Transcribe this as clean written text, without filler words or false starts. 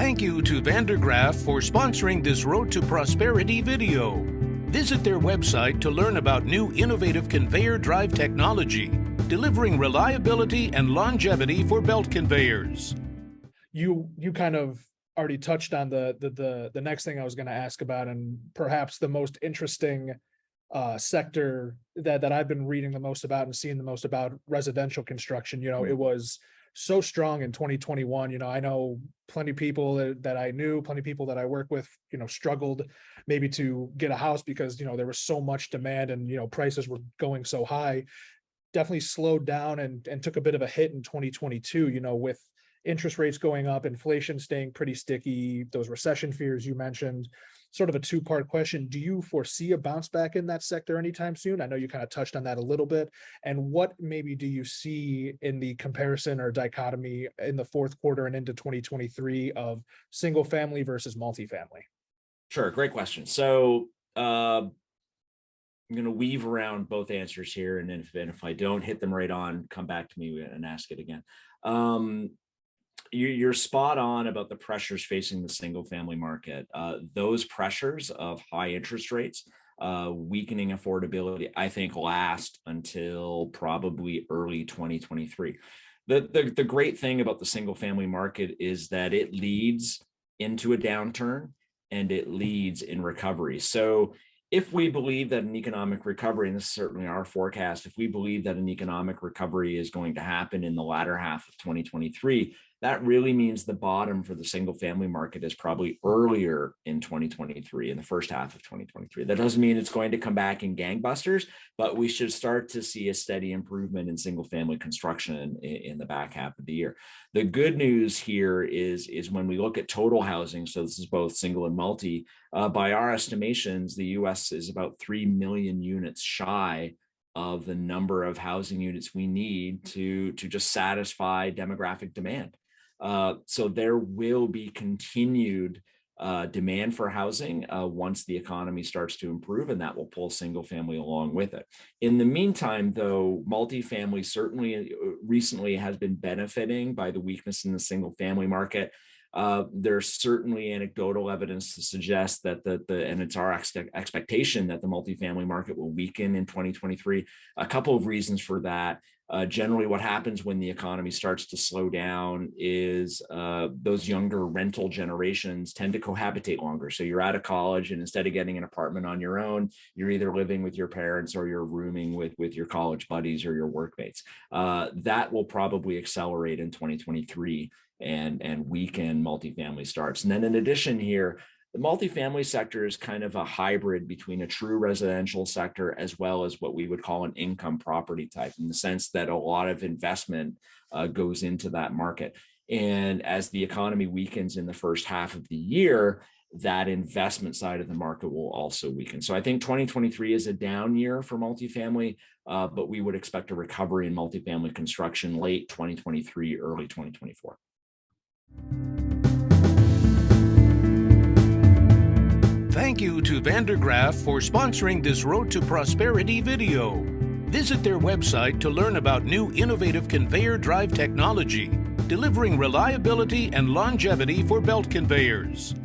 Thank you to Vandergraaf for sponsoring this Road to Prosperity video. Visit their website to learn about new innovative conveyor drive technology, delivering reliability and longevity for belt conveyors. You kind of already touched on the next thing I was going to ask about, and perhaps the most interesting sector that I've been reading the most about and seeing the most about, residential construction. It was so strong in 2021. I know plenty of people that I knew, plenty of people that I work with, struggled maybe to get a house because, there was so much demand and, prices were going so high. Definitely slowed down and took a bit of a hit in 2022, with interest rates going up, inflation staying pretty sticky, those recession fears you mentioned. Sort of a two-part question. Do you foresee a bounce back in that sector anytime soon? I know you kind of touched on that a little bit. And what maybe do you see in the comparison or dichotomy in the fourth quarter and into 2023 of single family versus multifamily? Sure, great question. So I'm going to weave around both answers here, and if I don't hit them right on, come back to me and ask it again. You're spot on about the pressures facing the single family market. Those pressures of high interest rates, weakening affordability, I think last until probably early 2023. The great thing about the single family market is that it leads into a downturn and it leads in recovery. So if we believe that an economic recovery, and this is certainly our forecast, if we believe that an economic recovery is going to happen in the latter half of 2023, that really means the bottom for the single family market is probably earlier in 2023, in the first half of 2023. That doesn't mean it's going to come back in gangbusters, but we should start to see a steady improvement in single family construction in the back half of the year. The good news here is when we look at total housing, so this is both single and multi, by our estimations, the US is about 3 million units shy of the number of housing units we need to just satisfy demographic demand. So there will be continued demand for housing once the economy starts to improve, and that will pull single family along with it. In the meantime, though, multifamily certainly recently has been benefiting by the weakness in the single family market. There's certainly anecdotal evidence to suggest that and it's our expectation that the multifamily market will weaken in 2023. A couple of reasons for that. Generally, what happens when the economy starts to slow down is those younger rental generations tend to cohabitate longer. So you're out of college, and instead of getting an apartment on your own, you're either living with your parents or you're rooming with your college buddies or your workmates. That will probably accelerate in 2023 and weaken multifamily starts. And then in addition here, the multifamily sector is kind of a hybrid between a true residential sector as well as what we would call an income property type, in the sense that a lot of investment goes into that market. And as the economy weakens in the first half of the year, that investment side of the market will also weaken. So I think 2023 is a down year for multifamily, but we would expect a recovery in multifamily construction late 2023, early 2024. Thank you to Vandergraaf for sponsoring this Road to Prosperity video. Visit their website to learn about new innovative conveyor drive technology, delivering reliability and longevity for belt conveyors.